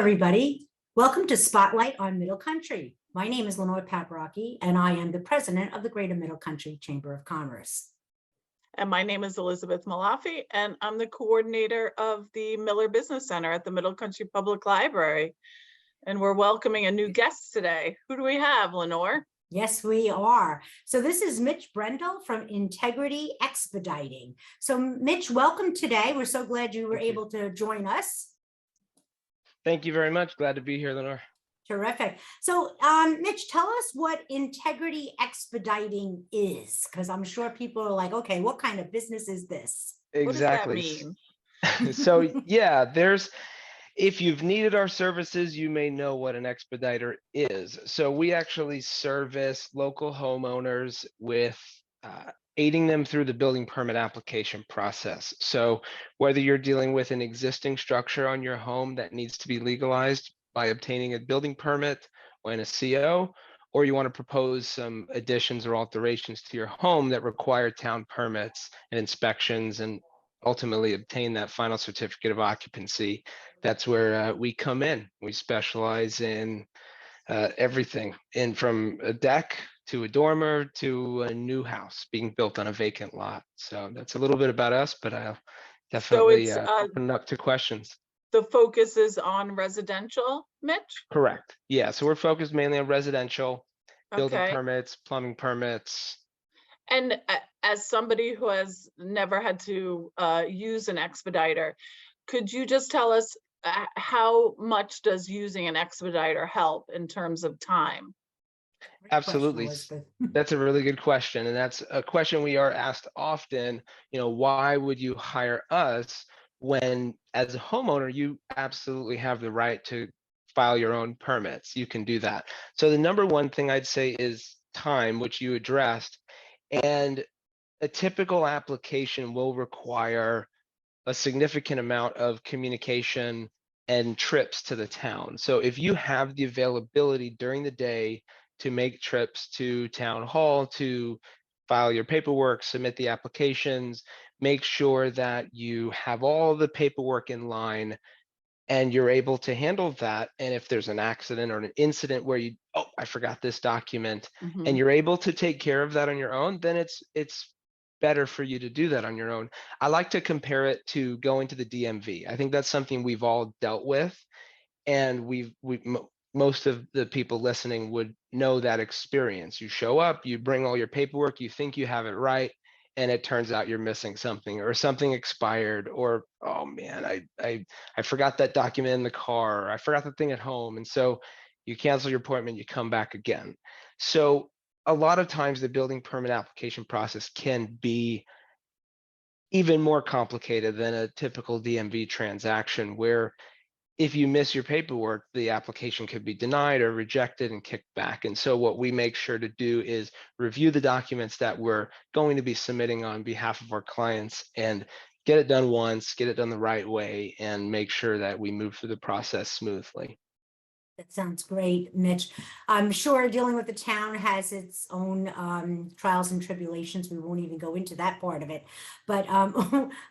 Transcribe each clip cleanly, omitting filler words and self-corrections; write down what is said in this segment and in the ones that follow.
everybody. Welcome to Spotlight on Middle Country. My name is Lenore Paprocki, and I am the president of the Greater Middle Country Chamber of Commerce. And my name is Elizabeth Malafi, and I'm the coordinator of the Miller Business Center at the Middle Country Public Library. And we're welcoming a new guest today. Who do we have, Lenore? Yes, we are. So this is Mitch Brendle from Integrity Expediting. So Mitch, welcome today. We're so glad you were able to join us. Thank you very much. Glad to be here, Lenore. Terrific. So Mitch, tell us what Integrity Expediting is, because I'm sure people are like, okay, what kind of business is this? Exactly. What does that mean? So yeah, if you've needed our services, you may know what an expediter is. So we actually service local homeowners with aiding them through the building permit application process. So whether you're dealing with an existing structure on your home that needs to be legalized by obtaining a building permit or a CO, or you want to propose some additions or alterations to your home that require town permits and inspections and ultimately obtain that final certificate of occupancy, that's where we come in. We specialize in everything, from a deck to a dormer to a new house being built on a vacant lot. So that's a little bit about us, but I'll definitely open up to questions. The focus is on residential, Mitch? Correct. Yeah, so we're focused mainly on residential, building Okay. permits, plumbing permits. And as somebody who has never had to use an expediter, could you just tell us how much does using an expediter help in terms of time? Absolutely. That's a really good question. And that's a question we are asked often, why would you hire us when as a homeowner, you absolutely have the right to file your own permits. You can do that. So the number one thing I'd say is time, which you addressed. And a typical application will require a significant amount of communication and trips to the town. So if you have the availability during the day to make trips to town hall, to file your paperwork, submit the applications, make sure that you have all the paperwork in line and you're able to handle that. And if there's an accident or an incident where I forgot this document, and you're able to take care of that on your own, then it's better for you to do that on your own. I like to compare it to going to the DMV. I think that's something we've all dealt with, and most of the people listening would know that experience. You show up, you bring all your paperwork, you think you have it right, and it turns out you're missing something, or something expired, or, oh man, I forgot that document in the car, or I forgot the thing at home. And so you cancel your appointment, you come back again. So a lot of times the building permit application process can be even more complicated than a typical DMV transaction, where if you miss your paperwork, the application could be denied or rejected and kicked back. And so what we make sure to do is review the documents that we're going to be submitting on behalf of our clients and get it done once, get it done the right way, and make sure that we move through the process smoothly. That sounds great, Mitch. I'm sure dealing with the town has its own trials and tribulations. We won't even go into that part of it. But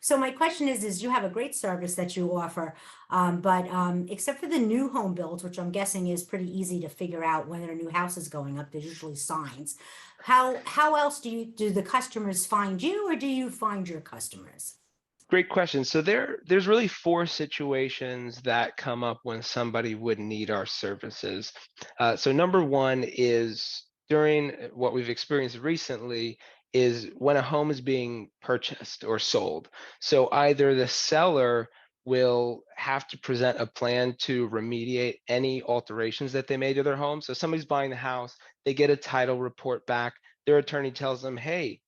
so my question is you have a great service that you offer, but except for the new home builds, which I'm guessing is pretty easy to figure out when a new house is going up, there's usually signs. How else do the customers find you, or do you find your customers? Great question. So there's really 4 situations that come up when somebody would need our services. So number one is during what we've experienced recently is when a home is being purchased or sold. So either the seller will have to present a plan to remediate any alterations that they made to their home. So somebody's buying the house, they get a title report back, their attorney tells them, hey,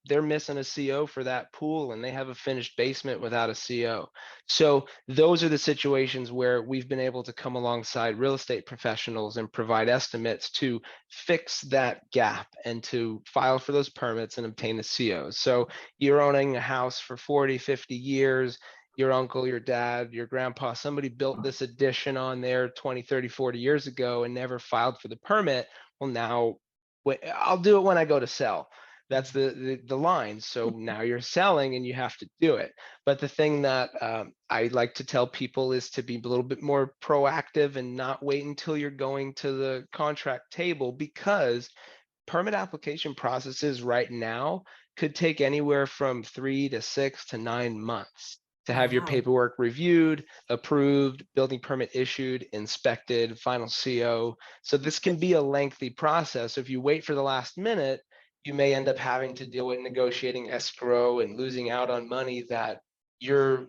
they're missing a CO for that pool and they have a finished basement without a CO. So those are the situations where we've been able to come alongside real estate professionals and provide estimates to fix that gap and to file for those permits and obtain the COs. So you're owning a house for 40, 50 years, your uncle, your dad, your grandpa, somebody built this addition on there 20, 30, 40 years ago and never filed for the permit. Well, now I'll do it when I go to sell. That's the line. So now you're selling and you have to do it. But the thing that I like to tell people is to be a little bit more proactive and not wait until you're going to the contract table, because permit application processes right now could take anywhere from 3 to 6 to 9 months to have your Wow. paperwork reviewed, approved, building permit issued, inspected, final CO. So this can be a lengthy process. If you wait for the last minute, you may end up having to deal with negotiating escrow and losing out on money that you're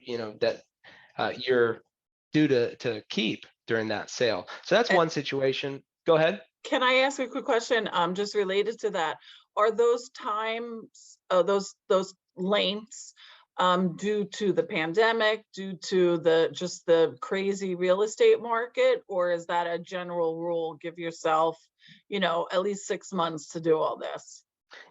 due to keep during that sale. So that's one situation. Go ahead. Can I ask a quick question, just related to that? Are those times, those lengths, due to the pandemic, due to just the crazy real estate market, or is that a general rule? Give yourself, at least 6 months to do all this.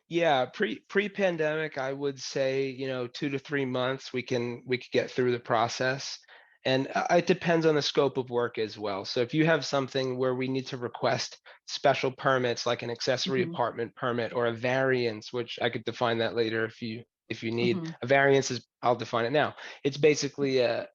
Yeah, pre-pandemic, I would say, 2 to 3 months we could get through the process. And it depends on the scope of work as well. So if you have something where we need to request special permits, like an accessory Mhm. apartment permit or a variance, which I could define that later if you need. Mhm. A variance is, I'll define it now. It's basically the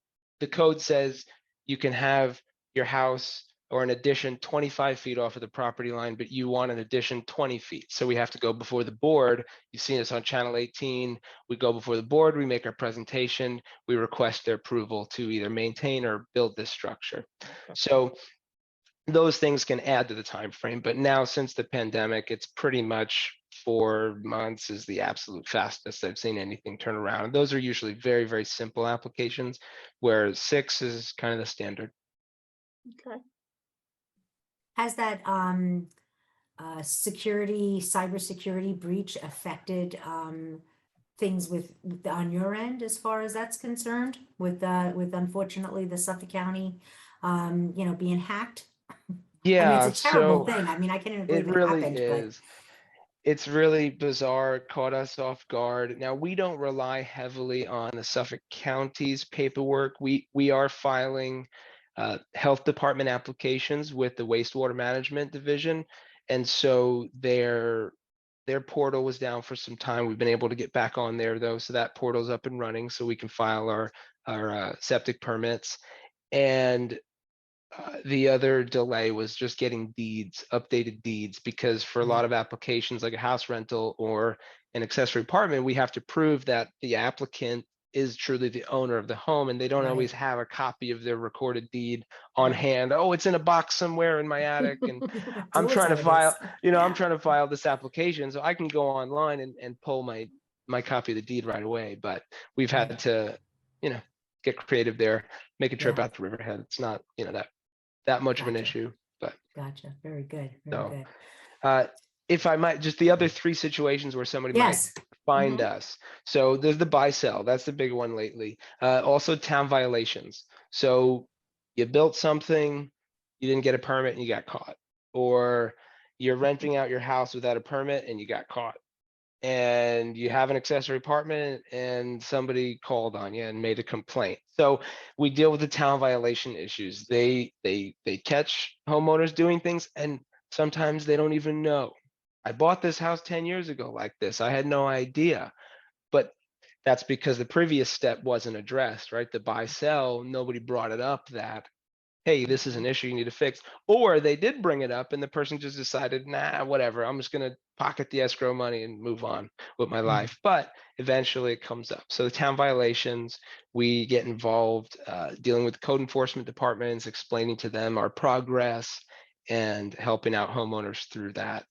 code says you can have your house or an addition 25 feet off of the property line, but you want an addition 20 feet. So we have to go before the board. You've seen us on channel 18. We go before the board, we make our presentation, we request their approval to either maintain or build this structure. So those things can add to the time frame. But now, since the pandemic, it's pretty much 4 months is the absolute fastest I've seen anything turn around. And those are usually very, very simple applications, where 6 is kind of the standard. Okay. Has that cybersecurity breach affected things on your end as far as that's concerned, with unfortunately the Suffolk County being hacked? I mean, it's Yeah, a terrible so thing. I mean, I can't even it believe it really happened, but is. It's really bizarre. It caught us off guard. Now, we don't rely heavily on the Suffolk County's paperwork. We are filing health department applications with the wastewater management division, and so their portal was down for some time. We've been able to get back on there though, so that portal's up and running, so we can file our septic permits. And the other delay was just getting updated deeds, because for a lot of applications like a house rental or an accessory apartment, we have to prove that the applicant is truly the owner of the home, and they don't always right. have a copy of their recorded deed on Right. hand. Oh, it's in a box somewhere in my attic, and It's I'm always trying how to it is. file, I'm Yeah, trying to file this application, so I can go online and pull my copy of the deed right away. But we've right. had to, get creative there, make a trip Yeah, out to Riverhead. It's not, that much of an gotcha. issue. But Gotcha. Very good. Very so, good. uh, if I might, just the other 3 situations where somebody might Yes. find Mhm. us. So there's the buy sell. That's the big one lately. Also town violations. So you built something, you didn't get a permit and you got caught, or you're renting out your house without a permit and you got caught, and you have an accessory apartment and somebody called on you and made a complaint. So we deal with the town violation issues. They catch homeowners doing things, and sometimes they don't even know. I bought this house 10 years ago like this. I had no idea. But that's because the previous step wasn't addressed, right? The buy sell, nobody brought it up that, hey, this is an issue you need to fix. Or they did bring it up and the person just decided, nah, whatever, I'm just going to pocket the escrow money and move on with my life. But eventually it comes up. So the town violations, we get involved dealing with code enforcement departments, explaining to them our progress and helping out homeowners through that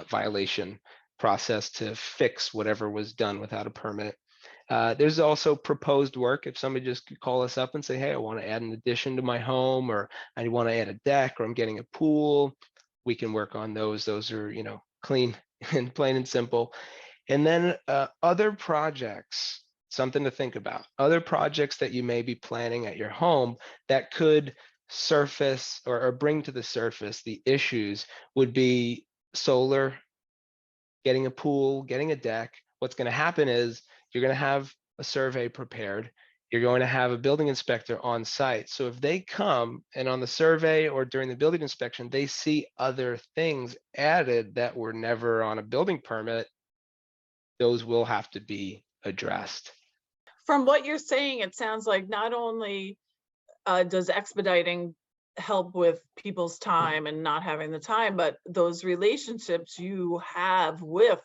violation process to fix whatever was done without a permit. There's also proposed work. If somebody just could call us up and say, hey, I want to add an addition to my home, or I want to add a deck, or I'm getting a pool, we can work on those. Those are, clean and plain and simple. And then other projects, something to think about. Other projects that you may be planning at your home that could surface or bring to the surface the issues would be solar, getting a pool, getting a deck. What's going to happen is you're going to have a survey prepared. You're going to have a building inspector on site. So if they come and on the survey or during the building inspection, they see other things added that were never on a building permit, those will have to be addressed. From what you're saying, it sounds like not only does expediting help with people's time and not having the time, but those relationships you have with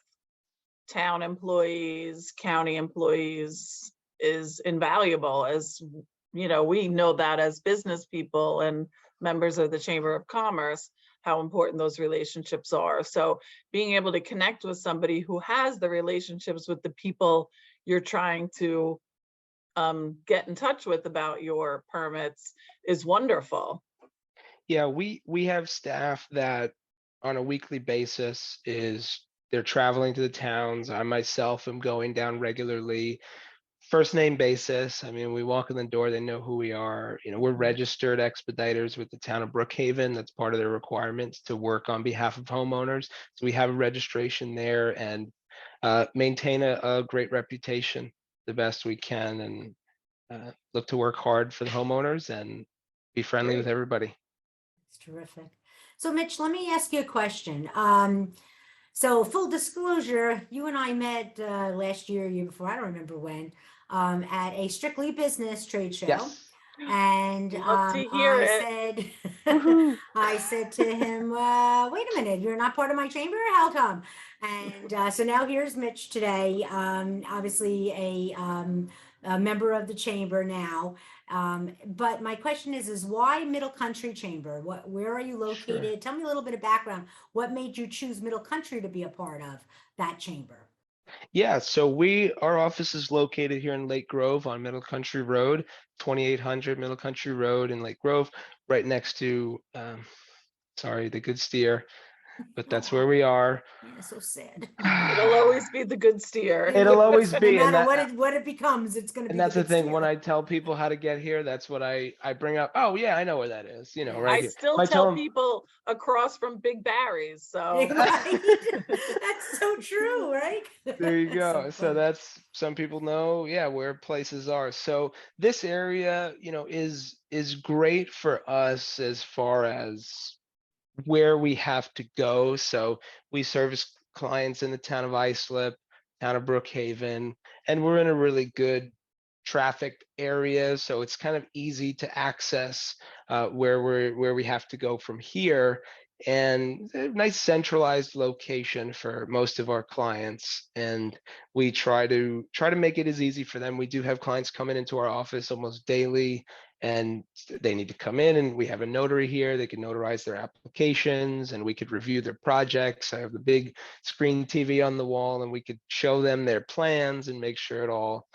town employees, county employees is invaluable. As you know, we know that as business people and members of the Chamber of Commerce, how important those relationships are. So being able to connect with somebody who has the relationships with the people you're trying to get in touch with about your permits is wonderful. Yeah, we have staff that on a weekly basis they're traveling to the towns. I myself am going down regularly, first name basis. I mean, we walk in the door, they know who we are. You know, we're registered expediters with the town of Brookhaven. That's part of their requirements to work on behalf of homeowners. So we have a registration there and maintain a great reputation the best we can, and look to work hard for the homeowners and be friendly with Great. everybody. It's terrific. So Mitch, let me ask you a question. So full disclosure, you and I met last year before, I don't remember when, at a Strictly Business trade show. Yes. And Love to hear it. said, Woohoo. I said to him, wait a minute, you're not part of my chamber? How come? And so now here's Mitch today, obviously a member of the chamber now. But my question is why Middle Country Chamber? Where are you located? Sure. Tell me a little bit of background. What made you choose Middle Country to be a part of that chamber? Yeah, so our office is located here in Lake Grove on Middle Country Road, 2800 Middle Country Road in Lake Grove, right next to, the Good Steer, but that's where we are. Yeah, so sad. It'll always be the Good Steer. It'll always No be, and matter what it becomes, it's going to be that's the Good thing. When Steer. I tell people how to get here, that's what I bring up. Oh yeah, I know where that is. You know, Yeah. right I here. still I tell tell them, people across from Big Barry's. So Right? That's so true, right? there you That's so go. So funny. that's, some people know, yeah, where places are. So this area, you know, is great for us as far as where we have to go. So we service clients in the town of Islip, town of Brookhaven, and we're in a really good traffic area. So it's kind of easy to access where we have to go from here. And a nice centralized location for most of our clients. And we try to make it as easy for them. We do have clients coming into our office almost daily, and they need to come in, and we have a notary here. They can notarize their applications and we could review their projects. I have the big screen TV on the wall and we could show them their plans and make sure it all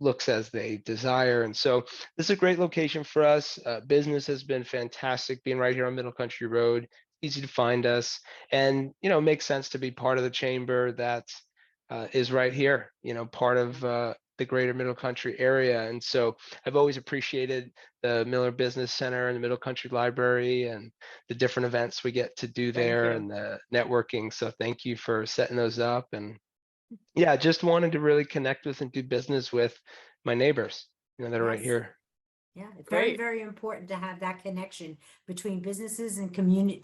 looks as they desire. And so this is a great location for us. Business has been fantastic being right here on Middle Country Road. Easy to find us, and you know, it makes sense to be part of the chamber that is right here, you know, part of the greater Middle Country area. And so I've always appreciated the Miller Business Center and the Middle Country Library and the different events we get to do Thank there you. and the networking. So thank you for setting those up. And yeah, just wanted to really connect with and do business with my neighbors, you know, that are right Yes. here. Yeah, it's very, Great. very important to have that connection between businesses and the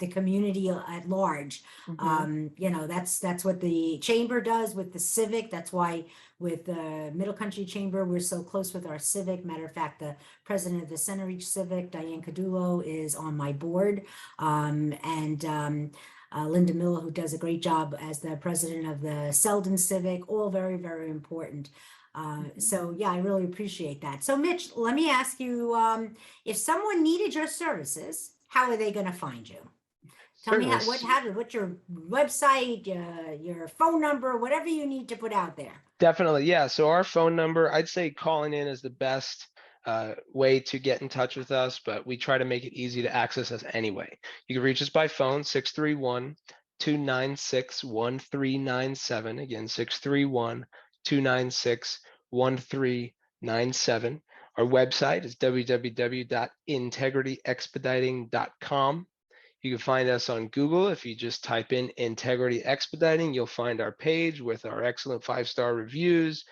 community at large. Mhm. You know, that's what the chamber does with the civic. That's why with the Middle Country Chamber, we're so close with our civic. Matter of fact, the president of the Center Reach Civic, Diane Cadulo, is on my board. Linda Miller, who does a great job as the president of the Selden Civic, all very, very important. So yeah, I really appreciate that. So Mitch, let me ask you, if someone needed your services, how are they going to find you? Tell me Certainly. what's your website, your phone number, whatever you need to put out there. Definitely. Yeah. So our phone number, I'd say calling in is the best way to get in touch with us, but we try to make it easy to access us anyway. You can reach us by phone, 631-296-1397. Again, 631-296-1397. Our website is www.integrityexpediting.com. You can find us on Google. If you just type in Integrity Expediting, you'll find our page with our excellent 5-star reviews.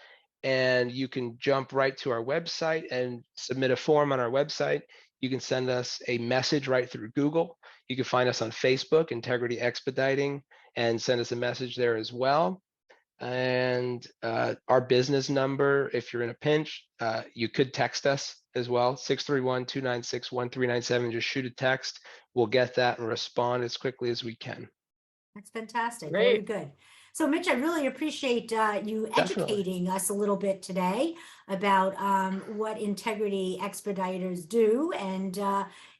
And you can jump right to our website and submit a form on our website. You can send us a message right through Google. You can find us on Facebook, Integrity Expediting, and send us a message there as well. And our business number, if you're in a pinch, you could text us as well, 631-296-1397. Just shoot a text. We'll get that and respond as quickly as we can. That's fantastic. Very Great. good. So Mitch, I really appreciate you Definitely. educating us a little bit today about what Integrity Expediters do, and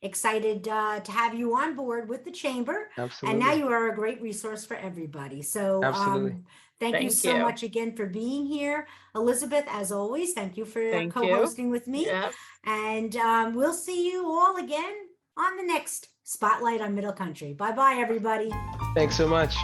excited to have you on board with the Chamber. Absolutely. And now you are a great resource for everybody. So Absolutely. thank you Thank so you. much again for being here. Elizabeth, as always, thank you for Thank you. co-hosting with me. Yes. And we'll see you all again on the next Spotlight on Middle Country. Bye-bye, everybody. Thanks so much.